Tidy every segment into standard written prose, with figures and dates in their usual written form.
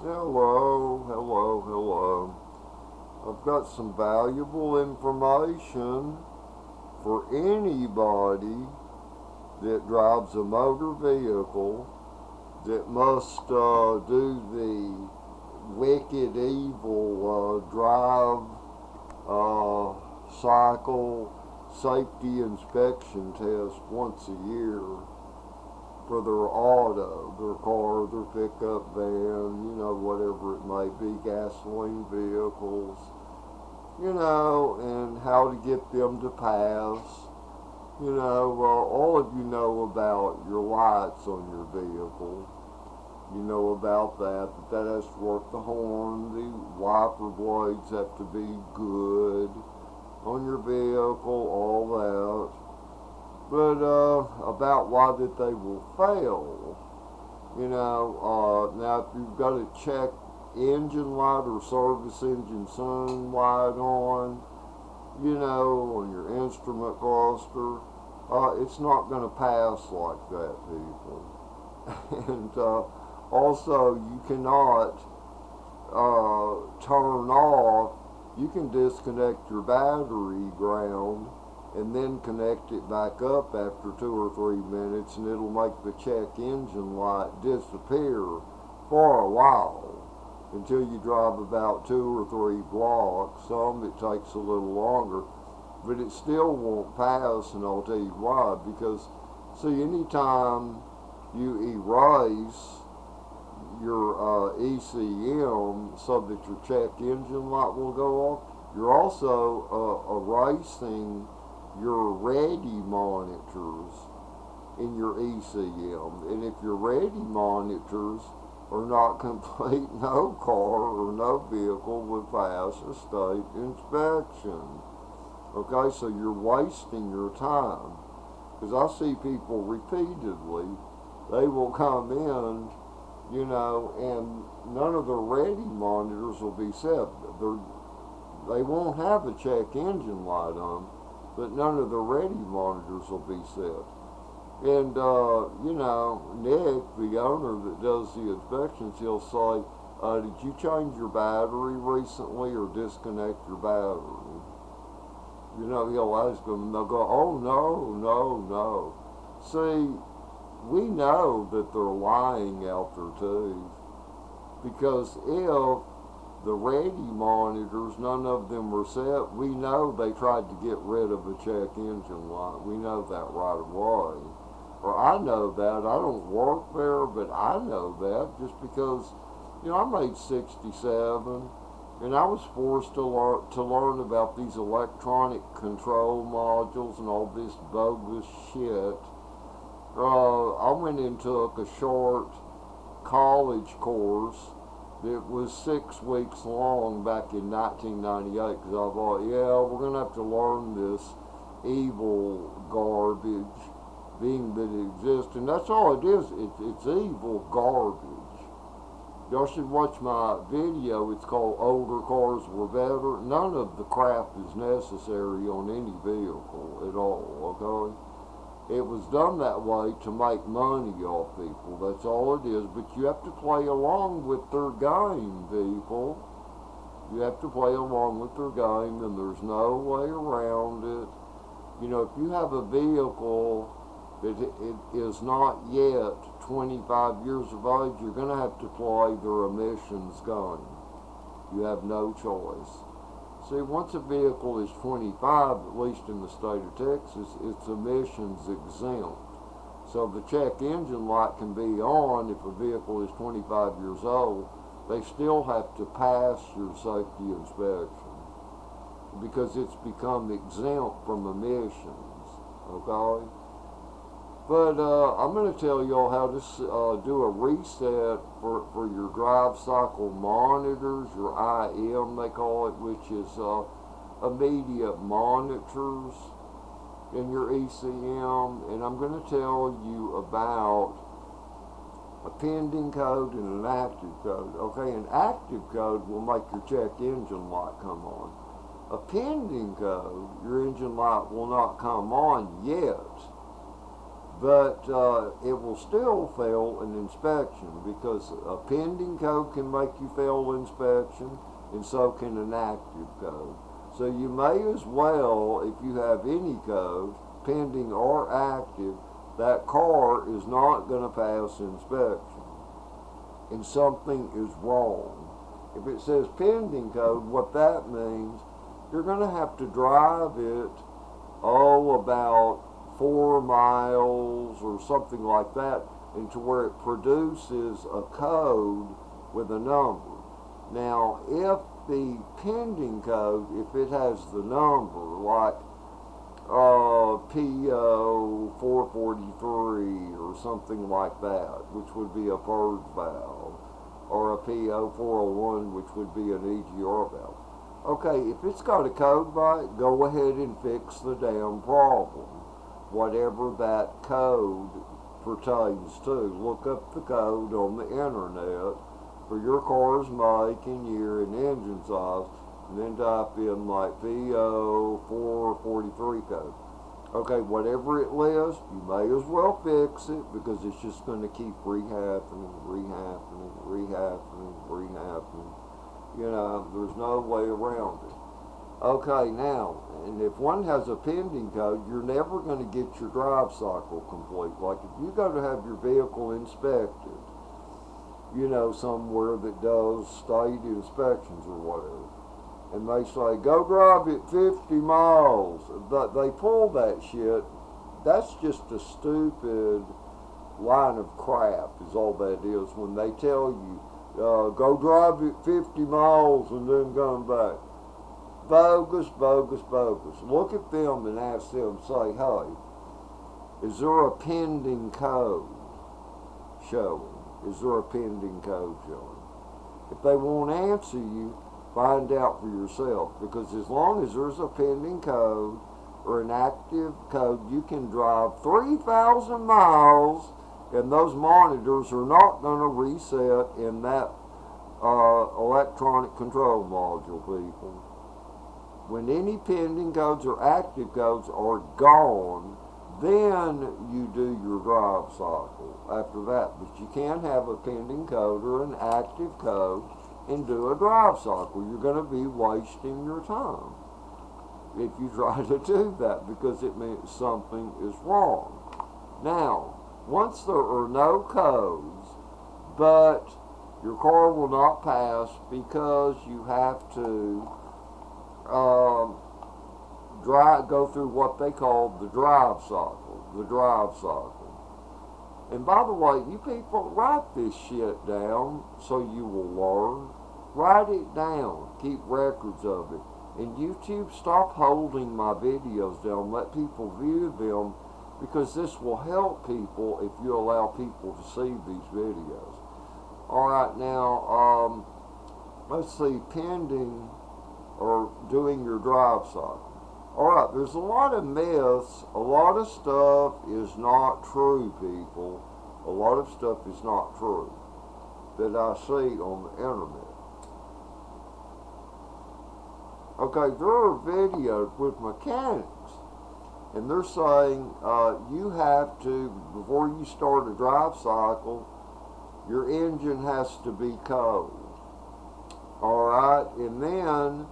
Hello, hello, hello. I've got some valuable information for anybody that drives a motor vehicle that must do the wicked, evil drive cycle safety inspection test once a year for their auto, their car, their pickup van, whatever it may be, gasoline vehicles, and how to get them to pass. All of you know about your lights on your vehicle. You know about that has to work. The horn, the wiper blades have to be good on your vehicle, all that. But about why that they will fail. Now if you've got a check engine light or service engine sun light on your instrument cluster, it's not going to pass like that, people. And also, you cannot turn off, you can disconnect your battery ground and then connect it back up after 2 or 3 minutes, and it'll make the check engine light disappear for a while until you drive about 2 or 3 blocks. Some it takes a little longer, but it still won't pass, and I'll tell you why. Because, see, anytime you erase your ECM so that your check engine light will go off, you're also erasing your ready monitors in your ECM. And if your ready monitors are not complete, no car or no vehicle would pass a state inspection. Okay, so you're wasting your time. Because I see people repeatedly, they will come in, and none of the ready monitors will be set. They won't have a check engine light on, but none of the ready monitors will be set. And, Nick, the owner that does the inspections, he'll say, did you change your battery recently or disconnect your battery? He'll ask them, and they'll go, oh, no, no, no. See, we know that they're lying out their teeth. Because if the ready monitors, none of them were set, we know they tried to get rid of a check engine light. We know that right away. Or I know that. I don't work there, but I know that just because, I made 67, and I was forced to learn about these electronic control modules and all this bogus shit. I went and took a short college course that was 6 weeks long back in 1998 because I thought, yeah, we're going to have to learn this evil garbage being that it exists. And that's all it is. It's evil garbage. Y'all should watch my video. It's called Older Cars Were Better. None of the crap is necessary on any vehicle at all, okay? It was done that way to make money off people. That's all it is. But you have to play along with their game, people. You have to play along with their game, and there's no way around it. If you have a vehicle that it is not yet 25 years of age, you're going to have to play their emissions game. You have no choice. See, once a vehicle is 25, at least in the state of Texas, it's emissions exempt. So the check engine light can be on if a vehicle is 25 years old. They still have to pass your safety inspection because it's become exempt from emissions. Okay? But I'm going to tell y'all how to do a reset for your drive cycle monitors, your IM they call it, which is immediate monitors in your ECM. And I'm going to tell you about a pending code and an active code. Okay, an active code will make your check engine light come on. A pending code, your engine light will not come on yet. but it will still fail an inspection because a pending code can make you fail inspection, and so can an active code. So you may as well, if you have any code, pending or active, that car is not going to pass inspection, and something is wrong. If it says pending code, what that means, you're going to have to drive it, about 4 miles or something like that, into where it produces a code with a number. Now, if the pending code, if it has the number, like PO 443 or something like that, which would be a purge valve, or a PO 401, which would be an EGR valve. Okay, if it's got a code by it, go ahead and fix the damn problem, whatever that code pertains to. Look up the code on the internet for your car's make and year and engine size, and then type in like PO 443 code. Okay, whatever it lists, you may as well fix it, because it's just going to keep rehappening. You know, there's no way around it. Okay, now, and if one has a pending code, you're never going to get your drive cycle complete. Like if you go to have your vehicle inspected, you know, somewhere that does state inspections or whatever, and they say, go drive it 50 miles, but they pull that shit, that's just a stupid line of crap is all that is, when they tell you, go drive it 50 miles and then come back. Bogus, bogus, bogus. Look at them and ask them, say, hey, is there a pending code showing? Is there a pending code showing? If they won't answer you, find out for yourself, because as long as there's a pending code or an active code, you can drive 3,000 miles and those monitors are not going to reset in that electronic control module, people. When any pending codes or active codes are gone, then you do your drive cycle after that. But you can't have a pending code or an active code and do a drive cycle. You're going to be wasting your time if you try to do that, because it means something is wrong. Now, once there are no codes, but your car will not pass because you have to go through what they call the drive cycle. And by the way, you people, write this shit down so you will learn. Write it down. Keep records of it. And YouTube, stop holding my videos down. Let people view them, because this will help people if you allow people to see these videos. Alright, now, let's see, pending or doing your drive cycle. Alright, there's a lot of myths. A lot of stuff is not true, people. A lot of stuff is not true that I see on the internet. Okay, there are videos with mechanics, and they're saying you have to, before you start a drive cycle, your engine has to be cold. Alright, and then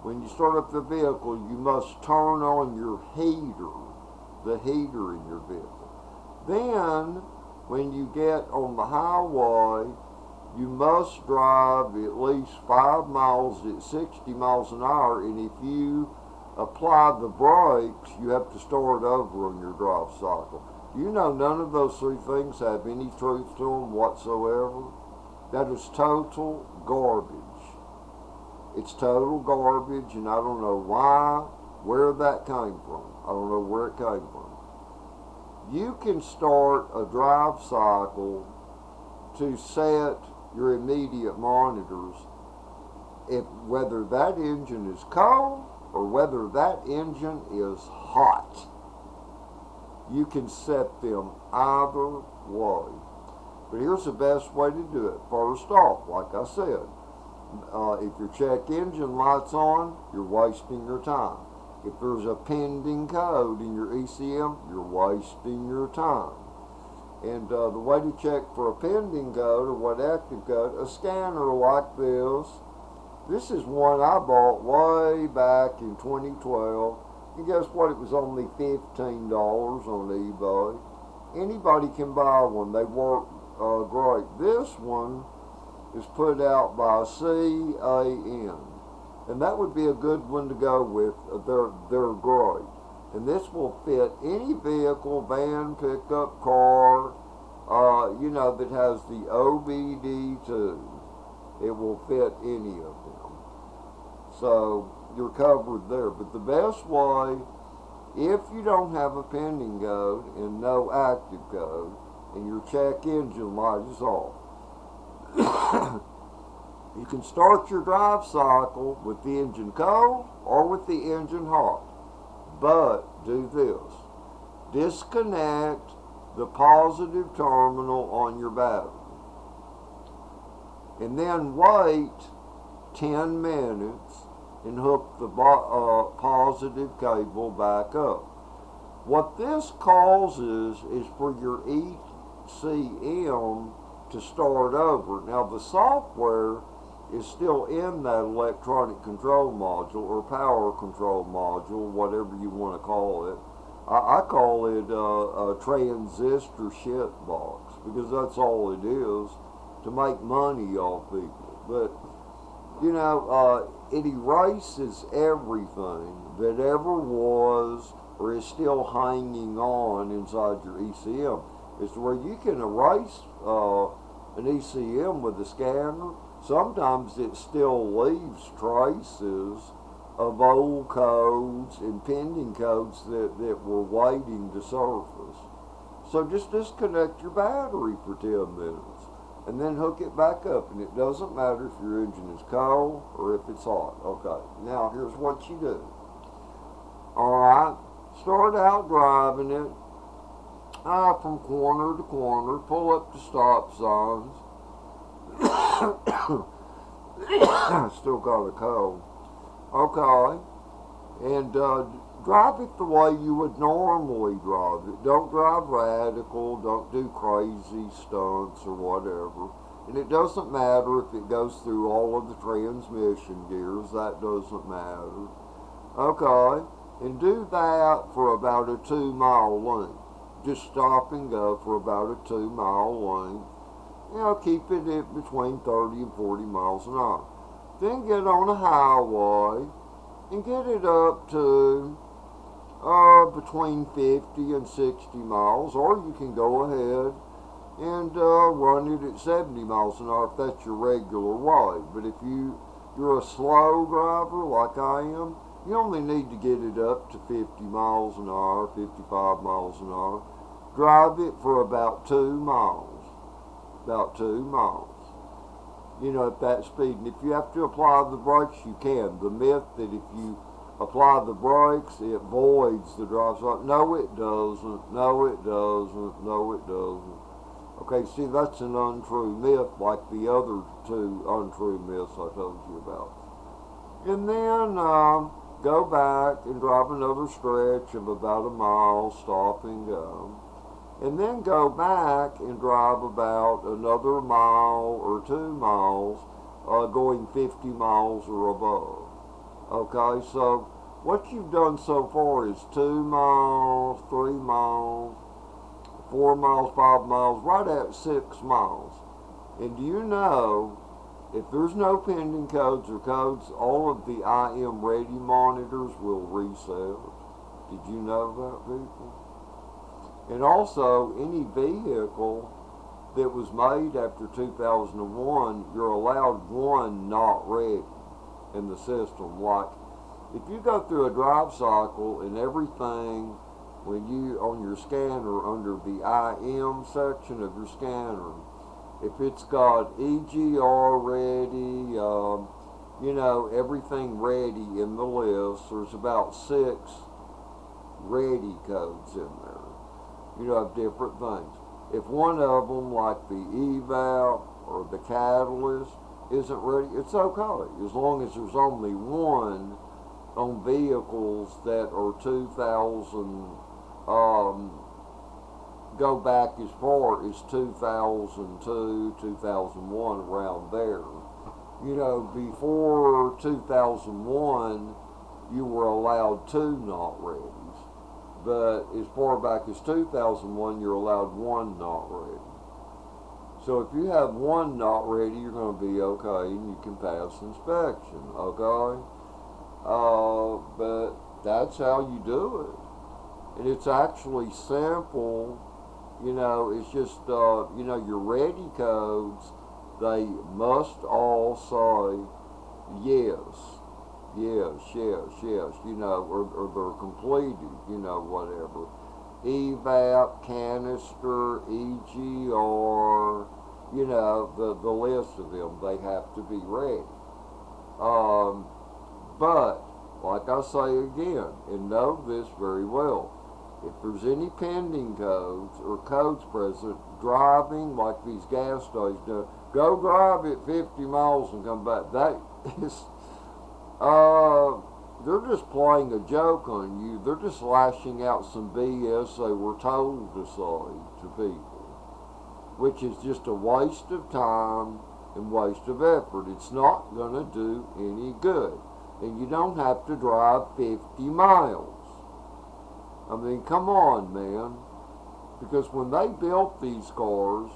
when you start up the vehicle, you must turn on your heater, the heater in your vehicle. Then, when you get on the highway, you must drive at least 5 miles at 60 miles an hour, and if you apply the brakes, you have to start over on your drive cycle. You know, none of those three things have any truth to them whatsoever. That is total garbage. It's total garbage, and I don't know where that came from. I don't know where it came from. You can start a drive cycle to set your immediate monitors, whether that engine is cold or whether that engine is hot. You can set them either way. But here's the best way to do it. First off, like I said, if your check engine light's on, you're wasting your time. If there's a pending code in your ECM, you're wasting your time. And the way to check for a pending code or what active code, a scanner like this. This is one I bought way back in 2012. And guess what? It was only $15 on eBay. Anybody can buy one. They work great. This one is put out by CAN. And that would be a good one to go with. They're great. And this will fit any vehicle, van, pickup, car, that has the OBD2. It will fit any of them. So you're covered there. But the best way, if you don't have a pending code and no active code, and your check engine light is off, you can start your drive cycle with the engine cold or with the engine hot. But do this. Disconnect the positive terminal on your battery. And then wait 10 minutes and hook the positive cable back up. What this causes is for your ECM to start over. Now the software is still in that electronic control module or power control module, whatever you want to call it. I call it a transistor shit box because that's all it is, to make money off people. But it erases everything that ever was or is still hanging on inside your ECM. It's where you can erase an ECM with a scanner. Sometimes it still leaves traces of old codes and pending codes that were waiting to surface. So just disconnect your battery for 10 minutes and then hook it back up. And it doesn't matter if your engine is cold or if it's hot. Okay, now here's what you do. Alright, start out driving it from corner to corner, pull up to stop signs. Still got a cold. Okay, and drive it the way you would normally drive it. Don't drive radical, don't do crazy stunts or whatever. And it doesn't matter if it goes through all of the transmission gears, that doesn't matter. Okay, and do that for about a 2-mile length. Just stop and go for about a 2-mile length. Keep it at between 30 and 40 miles an hour. Then get on a highway and get it up to between 50 and 60 miles, or you can go ahead and run it at 70 miles an hour if that's your regular way. But if you're a slow driver like I am, you only need to get it up to 50 miles an hour, 55 miles an hour. Drive it for about 2 miles. About 2 miles. At that speed. And if you have to apply the brakes, you can. The myth that if you apply the brakes, it voids the drive cycle. No, it doesn't. No, it doesn't. No, it doesn't. Okay, see, that's an untrue myth, like the other 2 untrue myths I told you about. And then go back and drive another stretch of about a mile, stop and go. And then go back and drive about another mile or 2 miles, going 50 miles or above. Okay, so what you've done so far is 2 miles, 3 miles, 4 miles, 5 miles, right at 6 miles. And do you know, if there's no pending codes or codes, all of the IM ready monitors will reset. Did you know that, people? And also, any vehicle that was made after 2001, you're allowed one not ready in the system. Like, if you go through a drive cycle and everything, when you, on your scanner, under the IM section of your scanner, if it's got EGR ready, everything ready in the list, there's about 6 ready codes in there. Of different things. If one of them, like the eval or the catalyst, isn't ready, it's okay. As long as there's only one on vehicles that are 2000, um, go back as far as 2002, 2001, around there. You know, before 2001, you were allowed two not readies. But as far back as 2001, you're allowed one not ready. So if you have one not ready, you're going to be okay and you can pass inspection, okay? But that's how you do it. And it's actually simple. You know, it's just, you know, your ready codes, they must all say yes, yes, you know, or they're completed, you know, whatever. EVAP, canister, EGR, you know, the list of them, they have to be ready. Um, but, like I say again, and know this very well, if there's any pending codes or codes present, driving like these gas stations do, go drive it 50 miles and come back. That is, they're just playing a joke on you. They're just lashing out some BS they were told to say to people, which is just a waste of time and waste of effort. It's not going to do any good. And you don't have to drive 50 miles. I mean, come on, man. Because when they built these cars,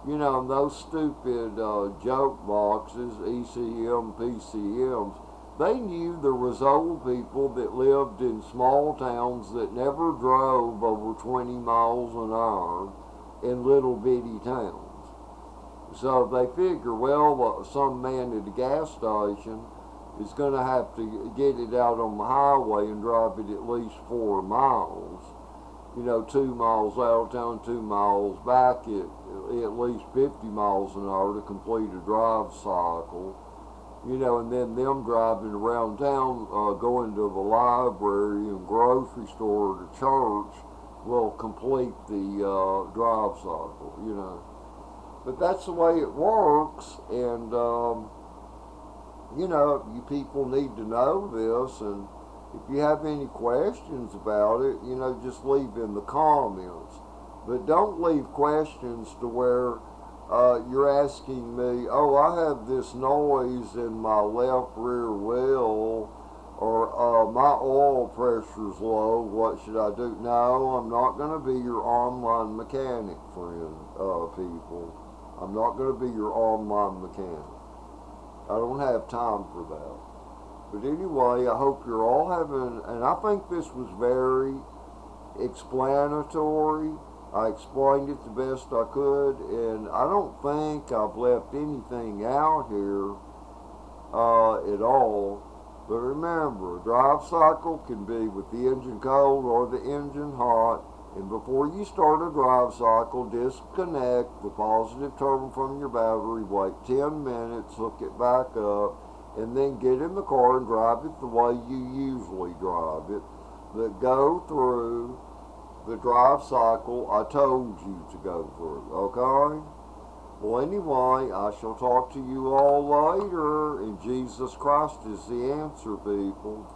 you know, those stupid joke boxes, ECM, PCMs, they knew there was old people that lived in small towns that never drove over 20 miles an hour in little bitty towns. So they figure, well, some man at a gas station is going to have to get it out on the highway and drive it at least 4 miles. You know, 2 miles out of town, 2 miles back at least 50 miles an hour to complete a drive cycle. You know, and then them driving around town, going to the library and grocery store to church will complete the drive cycle, you know. But that's the way it works, and you know, you people need to know this, and if you have any questions about it, you know, just leave in the comments. But don't leave questions to where you're asking me, oh, I have this noise in my left rear wheel, or my oil pressure's low, what should I do? No, I'm not going to be your online mechanic, friend, people. I'm not going to be your online mechanic. I don't have time for that. But anyway, I hope you're all having, and I think this was very explanatory. I explained it the best I could, and I don't think I've left anything out here at all. But remember, a drive cycle can be with the engine cold or the engine hot. And before you start a drive cycle, disconnect the positive terminal from your battery, wait 10 minutes, hook it back up, and then get in the car and drive it the way you usually drive it. But go through the drive cycle I told you to go through, okay? Well, anyway, I shall talk to you all later, and Jesus Christ is the answer, people.